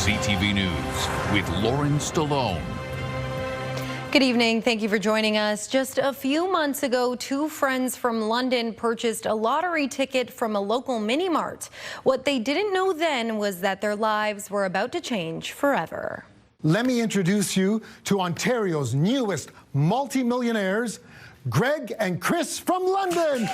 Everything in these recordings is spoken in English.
CTV News with Lauren Stallone. Good evening. Thank you for joining us. Just a few months ago, two friends from London purchased a lottery ticket from a local mini-mart. What they didn't know then was that their lives were about to change forever. Let me introduce you to Ontario's newest multi-millionaires, Greg and Chris from London.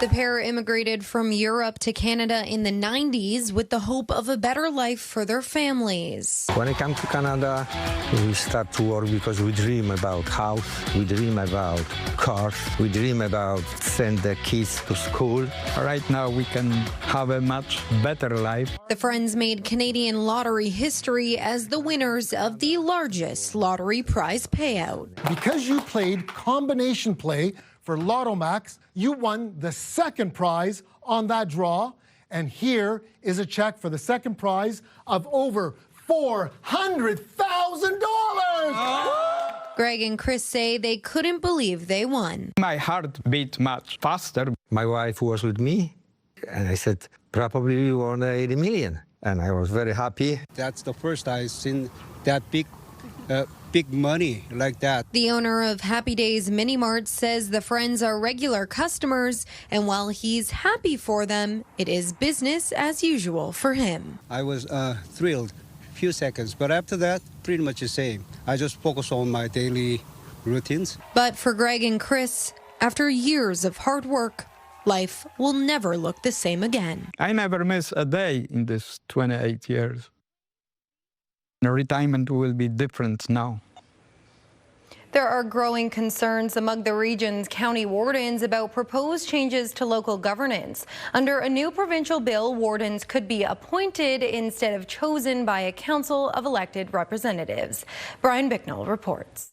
The pair immigrated from Europe to Canada in the 90s with the hope of a better life for their families. When I come to Canada, we start to work because we dream about house, we dream about cars, we dream about send the kids to school. Right now we can have a much better life. The friends made Canadian lottery history as the winners of the largest lottery prize payout. Because you played combination play for Lotto Max, you won the second prize on that draw. And here is a check for the second prize of over $400,000. Greg and Chris say they couldn't believe they won. My heart beat much faster. My wife was with me, and I said, probably we won 80 million. And I was very happy. That's the first I've seen that big money like that. The owner of Happy Days Mini Mart says the friends are regular customers, and while he's happy for them, it is business as usual for him. I was thrilled a few seconds, but after that, pretty much the same. I just focus on my daily routines. But for Greg and Chris, after years of hard work, life will never look the same again. I never miss a day in this 28 years. The retirement will be different now. There are growing concerns among the region's county wardens about proposed changes to local governance. Under a new provincial bill, wardens could be appointed instead of chosen by a council of elected representatives. Brian Bicknell reports.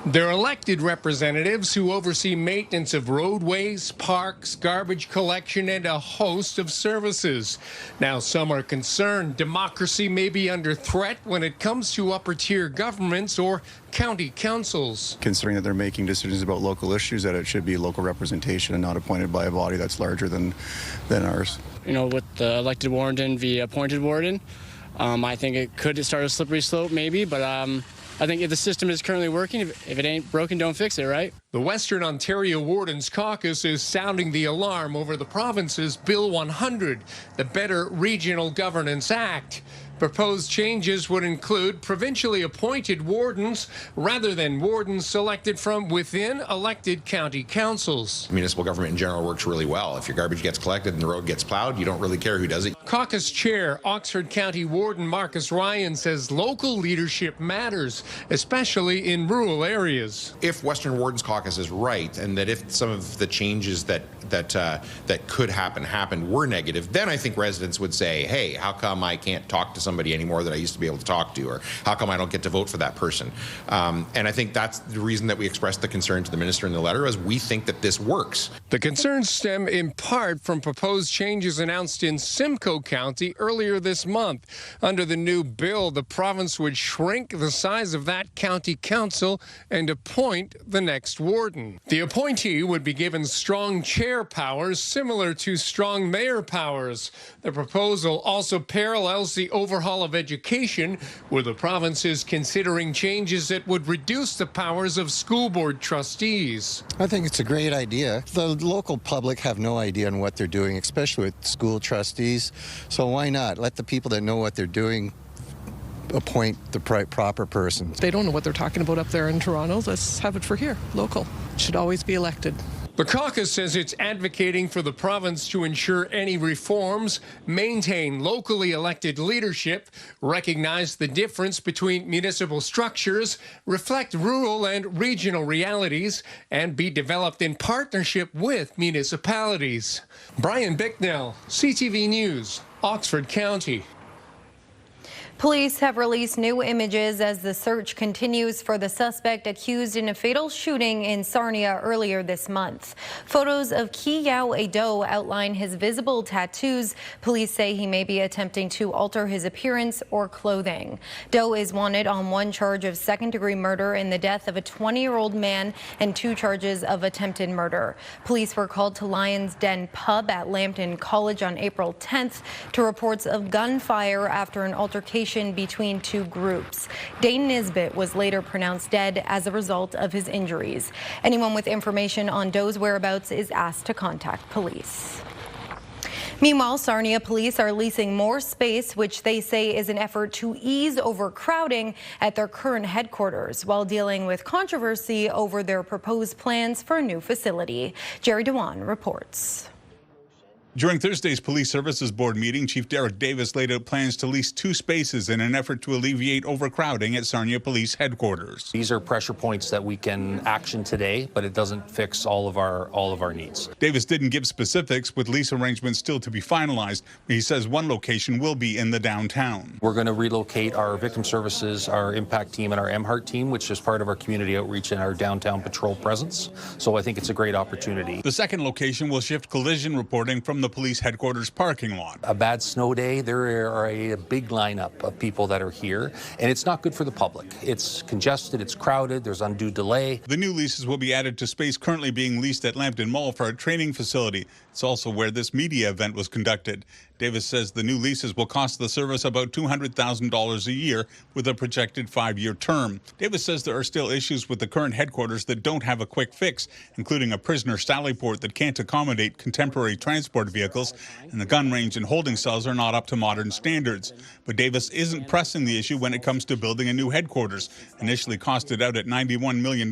They're elected representatives who oversee maintenance of roadways, parks, garbage collection, and a host of services. Now, some are concerned democracy may be under threat when it comes to upper-tier governments or county councils. Considering that they're making decisions about local issues, that it should be local representation and not appointed by a body that's larger than ours. You know, with the elected warden via appointed warden, I think it could start a slippery slope maybe, but I think if the system is currently working, if it ain't broken, don't fix it, right? The Western Ontario Wardens Caucus is sounding the alarm over the province's Bill 100, the Better Regional Governance Act. Proposed changes would include provincially appointed wardens rather than wardens selected from within elected county councils. Municipal government in general works really well. If your garbage gets collected and the road gets plowed, you don't really care who does it. Caucus Chair, Oxford County Warden Marcus Ryan says local leadership matters, especially in rural areas. If Western Wardens Caucus is right, and that if some of the changes that could happen were negative, then I think residents would say, hey, how come I can't talk to somebody anymore that I used to be able to talk to, or how come I don't get to vote for that person? And I think that's the reason that we expressed the concern to the minister in the letter, is we think that this works. The concerns stem in part from proposed changes announced in Simcoe County earlier this month. Under the new bill, the province would shrink the size of that county council and appoint the next warden. The appointee would be given strong chair powers similar to strong mayor powers. The proposal also parallels the overhaul of education, where the province is considering changes that would reduce the powers of school board trustees. I think it's a great idea. The local public have no idea on what they're doing, especially with school trustees. So why not let the people that know what they're doing appoint the proper person? They don't know what they're talking about up there in Toronto. Let's have it for here, local. It should always be elected. The caucus says it's advocating for the province to ensure any reforms maintain locally elected leadership, recognize the difference between municipal structures, reflect rural and regional realities, and be developed in partnership with municipalities. Brian Bicknell, CTV News, Oxford County. Police have released new images as the search continues for the suspect accused in a fatal shooting in Sarnia earlier this month. Photos of Ki Yao Ado outline his visible tattoos. Police say he may be attempting to alter his appearance or clothing. Do is wanted on one charge of second-degree murder in the death of a 20-year-old man and 2 charges of attempted murder. Police were called to Lion's Den pub at Lambton College on April 10th to reports of gunfire after an altercation between 2 groups. Dane Nisbet was later pronounced dead as a result of his injuries. Anyone with information on Doe's whereabouts is asked to contact police. Meanwhile, Sarnia police are leasing more space, which they say is an effort to ease overcrowding at their current headquarters while dealing with controversy over their proposed plans for a new facility. Jerry Dewan reports. During Thursday's Police Services Board meeting, Chief Derek Davis laid out plans to lease 2 spaces in an effort to alleviate overcrowding at Sarnia Police Headquarters. These are pressure points that we can action today, but it doesn't fix all of our needs. Davis didn't give specifics, with lease arrangements still to be finalized. He says one location will be in the downtown. We're going to relocate our victim services, our impact team, and our MHeart team, which is part of our community outreach and our downtown patrol presence. So I think it's a great opportunity. The second location will shift collision reporting from the police headquarters parking lot. A bad snow day, there are a big lineup of people that are here, and it's not good for the public. It's congested, it's crowded, there's undue delay. The new leases will be added to space currently being leased at Lambton Mall for a training facility. It's also where this media event was conducted. Davis says the new leases will cost the service about $200,000 a year with a projected 5-year term. Davis says there are still issues with the current headquarters that don't have a quick fix, including a prisoner sallyport that can't accommodate contemporary transport vehicles, and the gun range and holding cells are not up to modern standards. But Davis isn't pressing the issue when it comes to building a new headquarters, initially costed out at $91 million,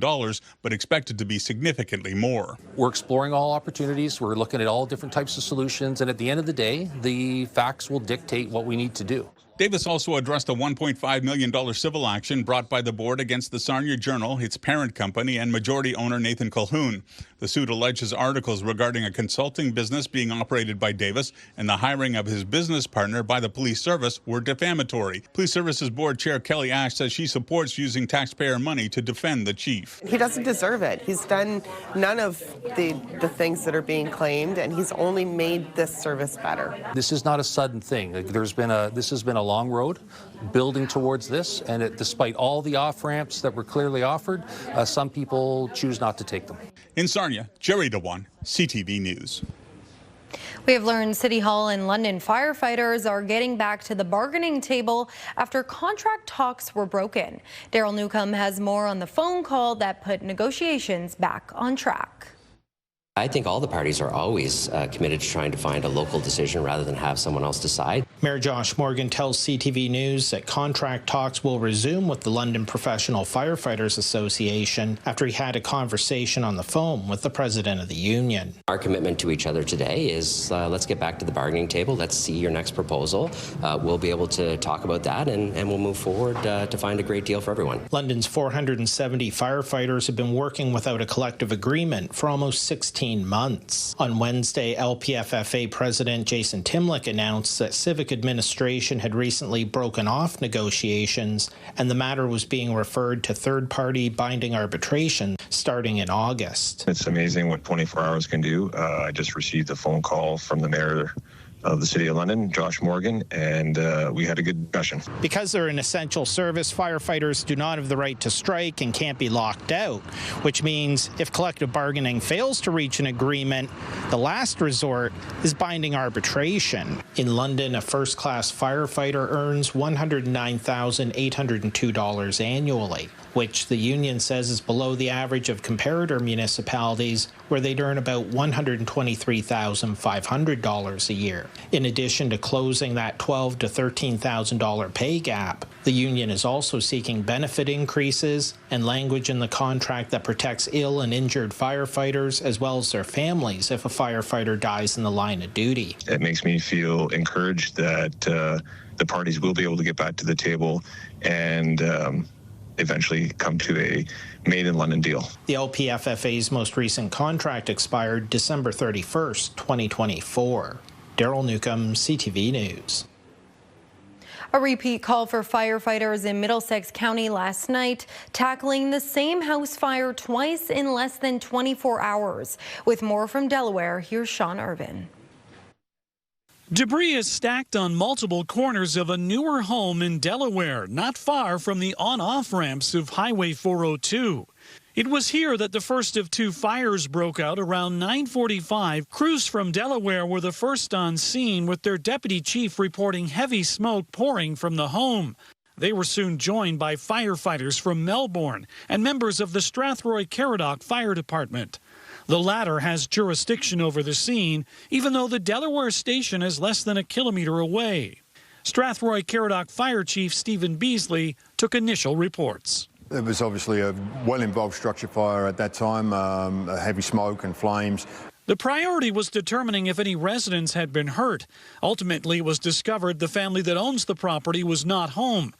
but expected to be significantly more. We're exploring all opportunities. We're looking at all different types of solutions, and at the end of the day, the facts will dictate what we need to do. Davis also addressed a $1.5 million civil action brought by the board against the Sarnia Journal, its parent company, and majority owner Nathan Colquhoun. The suit alleges articles regarding a consulting business being operated by Davis and the hiring of his business partner by the police service were defamatory. Police Services Board Chair Kelly Ash says she supports using taxpayer money to defend the chief. He doesn't deserve it. He's done none of the things that are being claimed, and he's only made this service better. This is not a sudden thing. This has been a long road building towards this, and despite all the off-ramps that were clearly offered, some people choose not to take them. In Sarnia, Jerry Dewan, CTV News. We have learned City Hall and London firefighters are getting back to the bargaining table after contract talks were broken. Daryl Newcomb has more on the phone call that put negotiations back on track. I think all the parties are always committed to trying to find a local decision rather than have someone else decide. Mayor Josh Morgan tells CTV News that contract talks will resume with the London Professional Firefighters Association after he had a conversation on the phone with the president of the union. Our commitment to each other today is let's get back to the bargaining table. Let's see your next proposal. We'll be able to talk about that and we'll move forward to find a great deal for everyone. London's 470 firefighters have been working without a collective agreement for almost 16 months. On Wednesday, LPFFA President Jason Timlick announced that Civic Administration had recently broken off negotiations and the matter was being referred to third-party binding arbitration starting in August. It's amazing what 24 hours can do. I just received a phone call from the mayor of the City of London, Josh Morgan, and we had a good discussion. Because they're an essential service, firefighters do not have the right to strike and can't be locked out, which means if collective bargaining fails to reach an agreement, the last resort is binding arbitration. In London, a first-class firefighter earns $109,802 annually, which the union says is below the average of comparator municipalities, where they'd earn about $123,500 a year. In addition to closing that $12,000 to $13,000 pay gap, the union is also seeking benefit increases and language in the contract that protects ill and injured firefighters as well as their families if a firefighter dies in the line of duty. It makes me feel encouraged that the parties will be able to get back to the table and eventually come to a made-in-London deal. The LPFFA's most recent contract expired December 31st, 2024. Daryl Newcomb, CTV News. A repeat call for firefighters in Middlesex County last night, tackling the same house fire twice in less than 24 hours. With more from Delaware, here's Sean Irvin. Debris is stacked on multiple corners of a newer home in Delaware, not far from the on-off ramps of Highway 402. It was here that the first of two fires broke out around 9:45. Crews from Delaware were the first on scene, with their deputy chief reporting heavy smoke pouring from the home. They were soon joined by firefighters from Melbourne and members of the Strathroy-Caradoc Fire Department. The latter has jurisdiction over the scene, even though the Delaware station is less than a kilometer away. Strathroy-Caradoc Fire Chief Stephen Beasley took initial reports. It was obviously a well-involved structure fire at that time, heavy smoke and flames. The priority was determining if any residents had been hurt. Ultimately, it was discovered the family that owns the property was not home.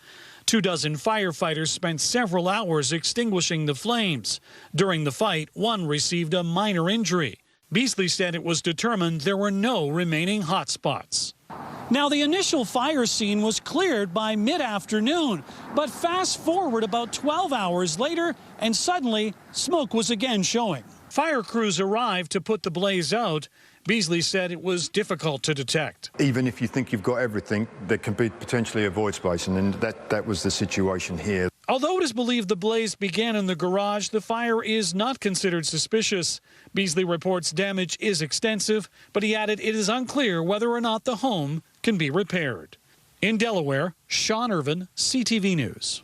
24 firefighters spent several hours extinguishing the flames. During the fight, one received a minor injury. Beasley said it was determined there were no remaining hotspots. Now, the initial fire scene was cleared by mid-afternoon, but fast forward about 12 hours later, and suddenly smoke was again showing. Fire crews arrived to put the blaze out. Beasley said it was difficult to detect. Even if you think you've got everything, there can be potentially a void space, and that was the situation here. Although it is believed the blaze began in the garage, the fire is not considered suspicious. Beasley reports damage is extensive, but he added it is unclear whether or not the home can be repaired. In Delaware, Sean Irvin, CTV News.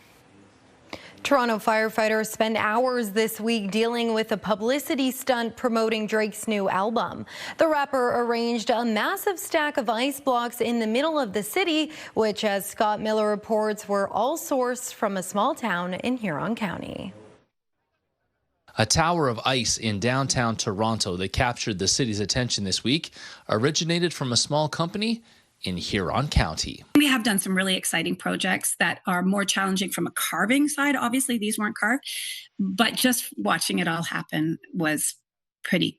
Toronto firefighters spent hours this week dealing with a publicity stunt promoting Drake's new album. The rapper arranged a massive stack of ice blocks in the middle of the city, which, as Scott Miller reports, were all sourced from a small town in Huron County. A tower of ice in downtown Toronto that captured the city's attention this week originated from a small company in Huron County. We have done some really exciting projects that are more challenging from a carving side. Obviously, these weren't carved, but just watching it all happen was pretty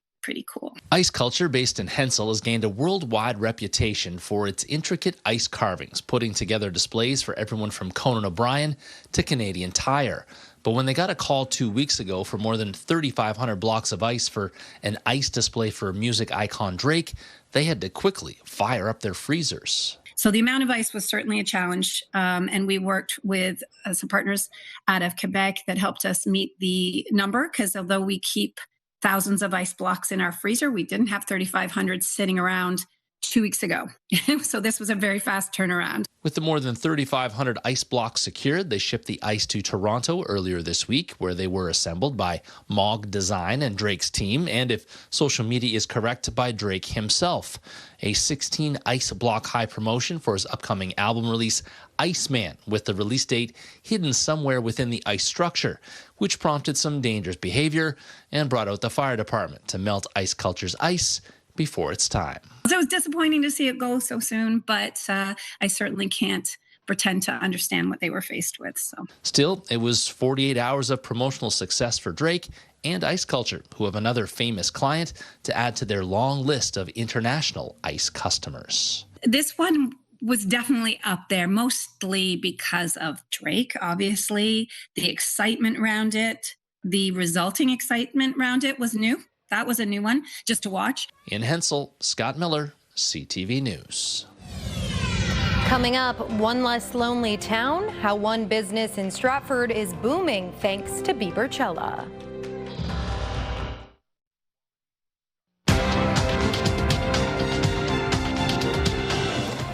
cool. Ice Culture, based in Hensel, has gained a worldwide reputation for its intricate ice carvings, putting together displays for everyone from Conan O'Brien to Canadian Tire. But when they got a call 2 weeks ago for more than 3,500 blocks of ice for an ice display for music icon Drake, they had to quickly fire up their freezers. So the amount of ice was certainly a challenge, and we worked with some partners out of Quebec that helped us meet the number, because although we keep thousands of ice blocks in our freezer, we didn't have 3,500 sitting around 2 weeks ago. So this was a very fast turnaround. With the more than 3,500 ice blocks secured, they shipped the ice to Toronto earlier this week, where they were assembled by Mog Design and Drake's team, and if social media is correct, by Drake himself. A 16 ice block high promotion for his upcoming album release, Iceman, with the release date hidden somewhere within the ice structure, which prompted some dangerous behavior and brought out the fire department to melt Ice Culture's ice before it's time. So it was disappointing to see it go so soon, but I certainly can't pretend to understand what they were faced with. So still, it was 48 hours of promotional success for Drake and Ice Culture, who have another famous client to add to their long list of international ice customers. This one was definitely up there, mostly because of Drake, obviously. The excitement around it, the resulting excitement around it was new. That was a new one, just to watch. In Hensel, Scott Miller, CTV News. Coming up, one less lonely town, how one business in Stratford is booming thanks to Bieber.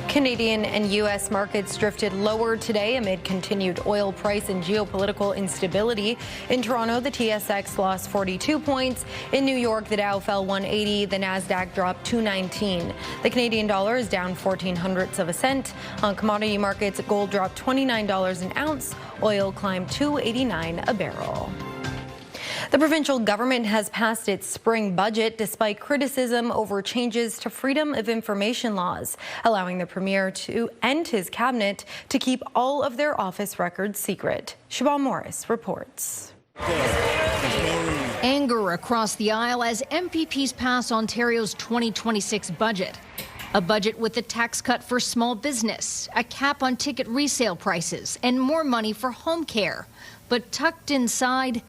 Canadian and U.S. markets drifted lower today amid continued oil price and geopolitical instability. In Toronto, the TSX lost 42 points. In New York, the Dow fell 180. The Nasdaq dropped 219. The Canadian dollar is down 0.14 of a cent. On commodity markets, gold dropped $29 an ounce. Oil climbed $2.89 a barrel. The provincial government has passed its spring budget despite criticism over changes to freedom of information laws, allowing the premier and his cabinet to keep all of their office records secret. Siobhan Morris reports. Anger across the aisle as MPPs pass Ontario's 2026 budget. A budget with a tax cut for small business, a cap on ticket resale prices, and more money for home care. But tucked inside,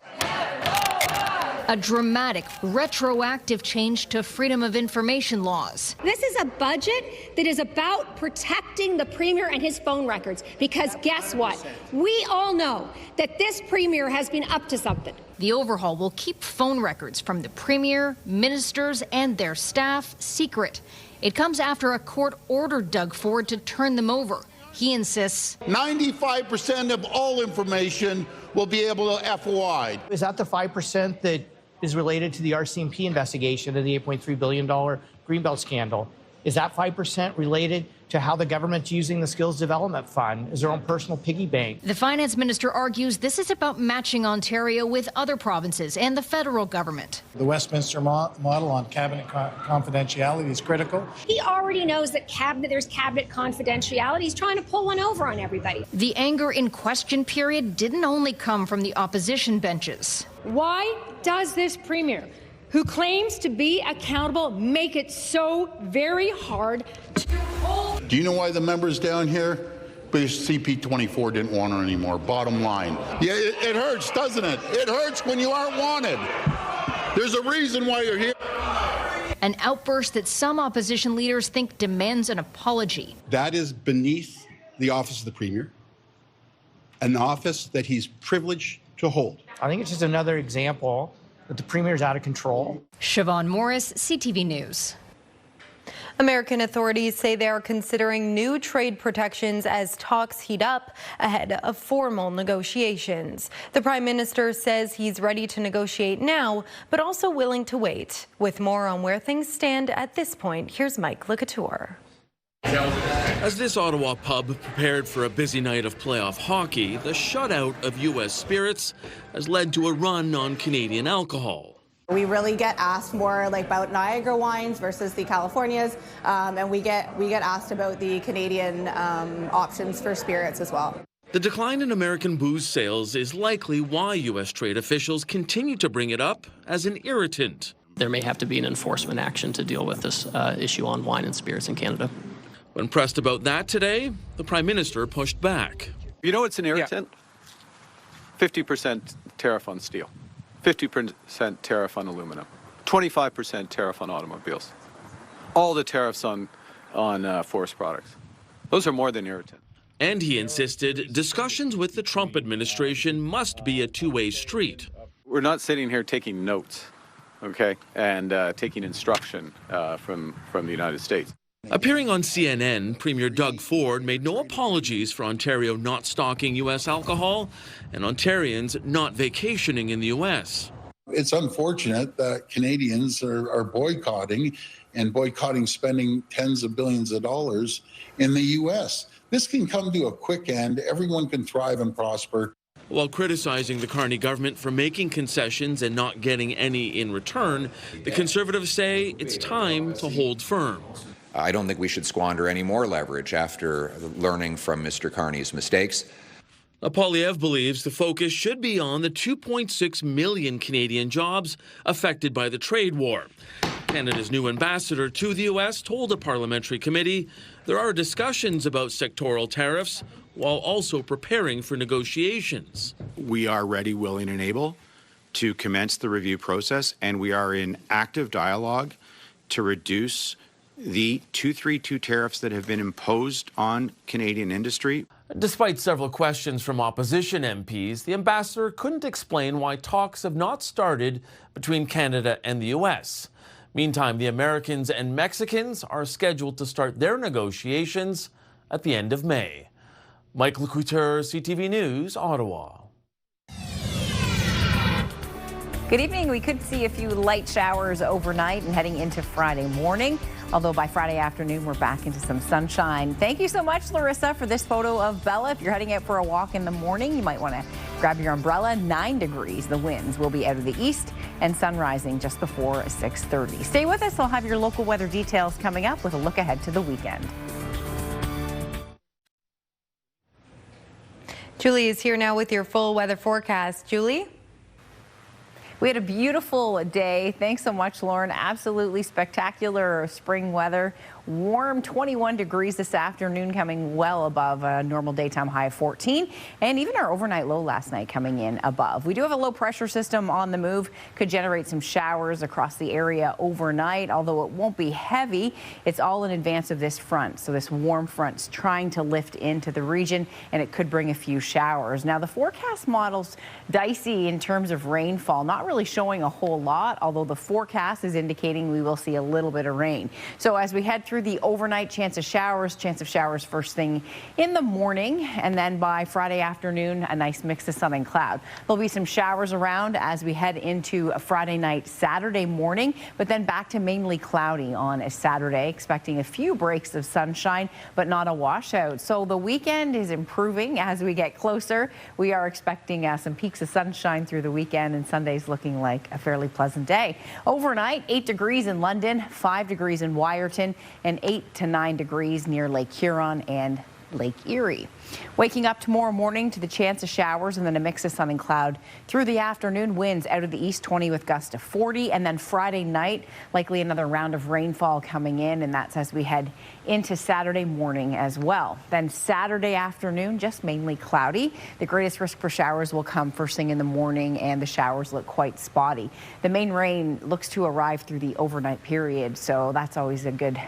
a dramatic, retroactive change to freedom of information laws. This is a budget that is about protecting the Premier and his phone records, because guess what? We all know that this Premier has been up to something. The overhaul will keep phone records from the Premier, ministers, and their staff secret. It comes after a court ordered Doug Ford to turn them over. He insists 95% of all information will be able to FOI. Is that the 5% that is related to the RCMP investigation of the $8.3 billion Greenbelt scandal? Is that 5% related to how the government's using the Skills Development Fund as their own personal piggy bank? The finance minister argues this is about matching Ontario with other provinces and the federal government. The Westminster model on cabinet confidentiality is critical. He already knows that there's cabinet confidentiality. He's trying to pull one over on everybody. The anger in question period didn't only come from the opposition benches. Why does this Premier, who claims to be accountable, make it so very hard to hold? Do you know why the members down here? Because CP24 didn't want her anymore, bottom line. Yeah, it hurts, doesn't it? It hurts when you aren't wanted. There's a reason why you're here. An outburst that some opposition leaders think demands an apology. That is beneath the office of the Premier, an office that he's privileged to hold. I think it's just another example that the Premier's out of control. Siobhan Morris, CTV News. American authorities say they are considering new trade protections as talks heat up ahead of formal negotiations. The Prime Minister says he's ready to negotiate now, but also willing to wait. With more on where things stand at this point, here's Mike Lecouture. As this Ottawa pub prepared for a busy night of playoff hockey, the shutout of U.S. spirits has led to a run on Canadian alcohol. We really get asked more like about Niagara wines versus the Californias, and we get asked about the Canadian options for spirits as well. The decline in American booze sales is likely why U.S. trade officials continue to bring it up as an irritant. There may have to be an enforcement action to deal with this issue on wine and spirits in Canada. When pressed about that today, the Prime Minister pushed back. You know what's an irritant? 50% tariff on steel, 50% tariff on aluminum, 25% tariff on automobiles, all the tariffs on forest products. Those are more than irritant. And he insisted discussions with the Trump administration must be a two-way street. We're not sitting here taking notes, okay, and taking instruction from the United States. Appearing on CNN, Premier Doug Ford made no apologies for Ontario not stocking U.S. alcohol and Ontarians not vacationing in the U.S. It's unfortunate that Canadians are boycotting spending tens of billions of dollars in the U.S. This can come to a quick end. Everyone can thrive and prosper. While criticizing the Carney government for making concessions and not getting any in return, the Conservatives say it's time to hold firm. I don't think we should squander any more leverage after learning from Mr. Carney's mistakes. Polyev believes the focus should be on the 2.6 million Canadian jobs affected by the trade war. Canada's new ambassador to the U.S. told a parliamentary committee there are discussions about sectoral tariffs while also preparing for negotiations. We are ready, willing, and able to commence the review process, and we are in active dialogue to reduce the 232 tariffs that have been imposed on Canadian industry. Despite several questions from opposition MPs, the ambassador couldn't explain why talks have not started between Canada and the U.S. Meantime, the Americans and Mexicans are scheduled to start their negotiations at the end of May. Mike Lecouture, CTV News, Ottawa. Good evening. We could see a few light showers overnight and heading into Friday morning. Although by Friday afternoon, we're back into some sunshine. Thank you so much, Larissa, for this photo of Bella. If you're heading out for a walk in the morning, you might want to grab your umbrella. 9 degrees. The winds will be out of the east and sun rising just before 6:30. Stay with us. I'll have your local weather details coming up with a look ahead to the weekend. Julie is here now with your full weather forecast. Julie? We had a beautiful day. Thanks so much, Lauren. Absolutely spectacular spring weather. Warm 21 degrees this afternoon, coming well above a normal daytime high of 14. And even our overnight low last night coming in above. We do have a low pressure system on the move. Could generate some showers across the area overnight, although it won't be heavy. It's all in advance of this front. So this warm front's trying to lift into the region, and it could bring a few showers. Now, the forecast model's dicey in terms of rainfall, not really showing a whole lot, although the forecast is indicating we will see a little bit of rain. So as we head through the overnight, chance of showers first thing in the morning, and then by Friday afternoon, a nice mix of sun and cloud. There'll be some showers around as we head into a Friday night, Saturday morning, but then back to mainly cloudy on a Saturday, expecting a few breaks of sunshine, but not a washout. So the weekend is improving as we get closer. We are expecting some peaks of sunshine through the weekend, and Sunday's looking like a fairly pleasant day. Overnight, 8 degrees in London, 5 degrees in Wyerton, and 8 to 9 degrees near Lake Huron and Lake Erie. Waking up tomorrow morning to the chance of showers and then a mix of sun and cloud through the afternoon. Winds out of the east 20 with gusts to 40, and then Friday night likely another round of rainfall coming in, and that's as we head into Saturday morning as well. Then Saturday afternoon, just mainly cloudy. The greatest risk for showers will come first thing in the morning, and the showers look quite spotty. The main rain looks to arrive through the overnight period, so that's always a good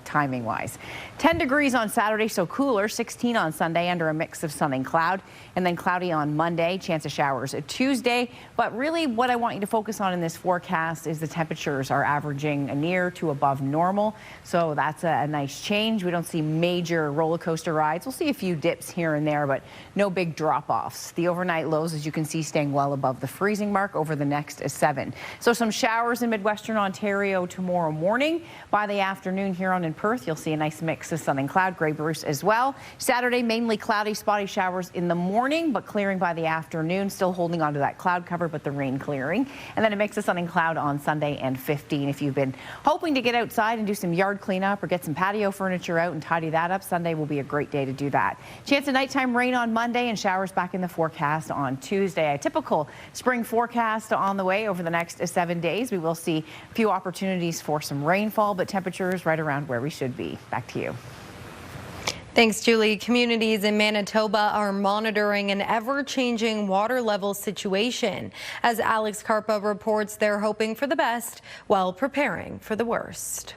timing wise. 10 degrees on Saturday, so cooler. 16 on Sunday under a mix of sun and cloud, and then cloudy on Monday, chance of showers Tuesday. But really what I want you to focus on in this forecast is the temperatures are averaging near to above normal, so that's a nice change. We don't see major roller coaster rides. We'll see a few dips here and there, but no big drop-offs. The overnight lows, as you can see, staying well above the freezing mark over the next 7. So some showers in Midwestern Ontario tomorrow morning. By the afternoon, Huron and Perth, you'll see a nice mix of sun and cloud. Grey Bruce as well. Saturday, mainly cloudy, spotty showers in the morning, but clearing by the afternoon. Still holding on to that cloud cover, but the rain clearing. And then a mix of sun and cloud on Sunday, and 15. If you've been hoping to get outside and do some yard cleanup or get some patio furniture out and tidy that up, Sunday will be a great day to do that. Chance of nighttime rain on Monday and showers back in the forecast on Tuesday. A typical spring forecast on the way over the next 7 days. We will see a few opportunities for some rainfall, but temperatures right around where we should be. Back to you. Thanks, Julie. Communities in Manitoba are monitoring an ever-changing water level situation. As Alex Karpa reports, they're hoping for the best while preparing for the worst.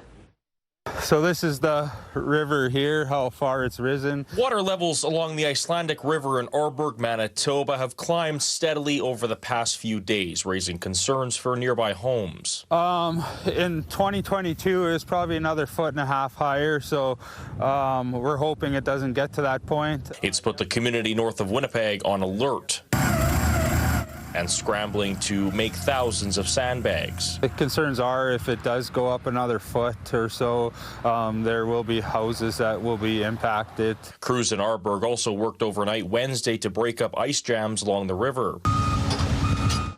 So this is the river here, how far it's risen. Water levels along the Icelandic River in Arborg, Manitoba have climbed steadily over the past few days, raising concerns for nearby homes. In 2022, it was probably another 1.5 feet higher, so we're hoping it doesn't get to that point. It's put the community north of Winnipeg on alert and scrambling to make thousands of sandbags. The concerns are if it does go up another foot or so, there will be houses that will be impacted. Crews in Arborg also worked overnight Wednesday to break up ice jams along the river.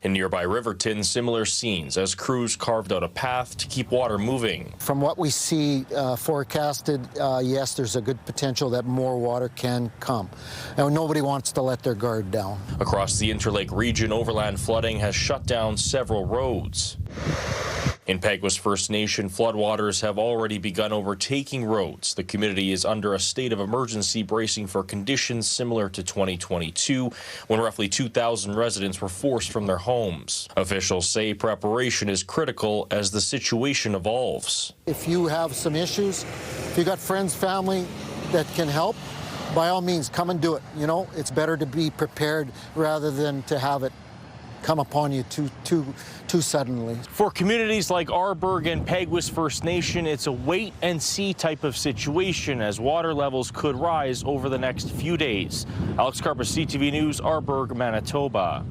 In nearby Riverton, similar scenes as crews carved out a path to keep water moving. From what we see forecasted, yes, there's a good potential that more water can come. And nobody wants to let their guard down. Across the Interlake region, overland flooding has shut down several roads. In Peguis First Nation, floodwaters have already begun overtaking roads. The community is under a state of emergency, bracing for conditions similar to 2022, when roughly 2,000 residents were forced from their homes. Officials say preparation is critical as the situation evolves. If you have some issues, if you got friends, family that can help, by all means, come and do it. You know, it's better to be prepared rather than to have it come upon you too suddenly. For communities like Arborg and Peguis First Nation, it's a wait-and-see type of situation as water levels could rise over the next few days. Alex Karpa, CTV News, Arborg, Manitoba.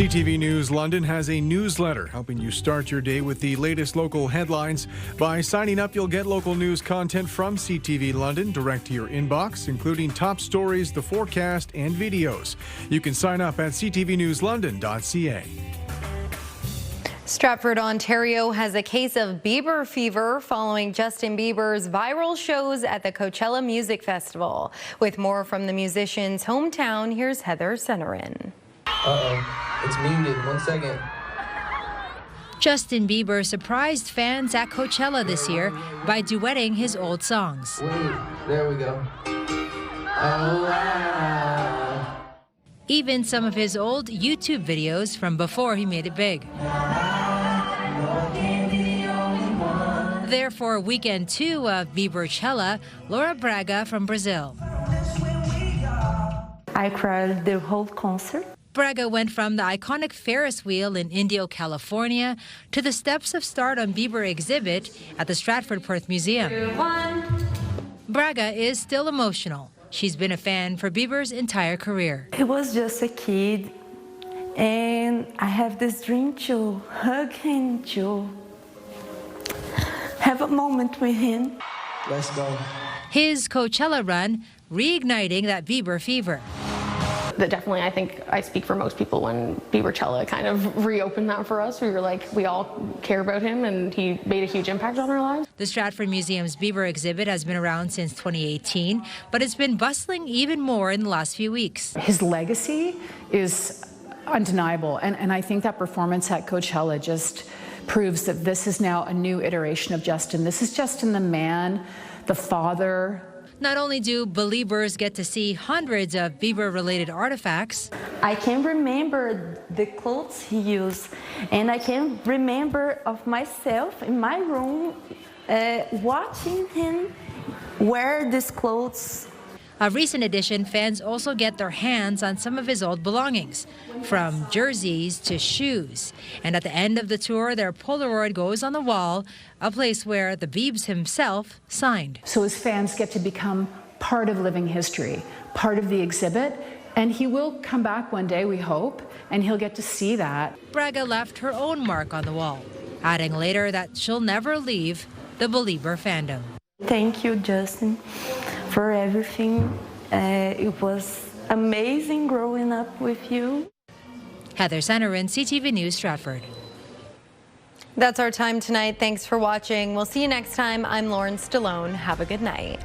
CTV News London has a newsletter helping you start your day with the latest local headlines. By signing up, you'll get local news content from CTV London direct to your inbox, including top stories, the forecast, and videos. You can sign up at ctvnewslondon.ca. Stratford, Ontario has a case of Bieber fever following Justin Bieber's viral shows at the Coachella Music Festival. With more from the musician's hometown, here's Heather Senerin. Uh-oh, it's muted. 1 second. Justin Bieber surprised fans at Coachella this year by duetting his old songs. Wait, there we go. Oh, wow. Even some of his old YouTube videos from before he made it big. There for weekend 2 of Bieberchella, Laura Braga from Brazil. I cried the whole concert. Braga went from the iconic Ferris wheel in Indio, California, to the Steps of Stardom Bieber exhibit at the Stratford Perth Museum. Braga is still emotional. She's been a fan for Bieber's entire career. He was just a kid, and I have this dream to hug him, to have a moment with him. Let's go. His Coachella run reigniting that Bieber fever. But definitely, I think I speak for most people when Bieberchella kind of reopened that for us. We were like, we all care about him, and he made a huge impact on our lives. The Stratford Museum's Bieber exhibit has been around since 2018, but it's been bustling even more in the last few weeks. His legacy is undeniable, and I think that performance at Coachella just proves that this is now a new iteration of Justin. This is Justin the man, the father. Not only do believers get to see hundreds of Bieber-related artifacts, I can remember the clothes he used, and I can remember of myself in my room watching him wear these clothes. A recent addition, fans also get their hands on some of his old belongings, from jerseys to shoes. And at the end of the tour, their Polaroid goes on the wall, a place where the Biebs himself signed. So his fans get to become part of living history, part of the exhibit, and he will come back one day, we hope, and he'll get to see that. Braga left her own mark on the wall, adding later that she'll never leave the Belieber fandom. Thank you, Justin, for everything. It was amazing growing up with you. Heather Senerin, CTV News, Stratford. That's our time tonight. Thanks for watching. We'll see you next time. I'm Lauren Stallone. Have a good night.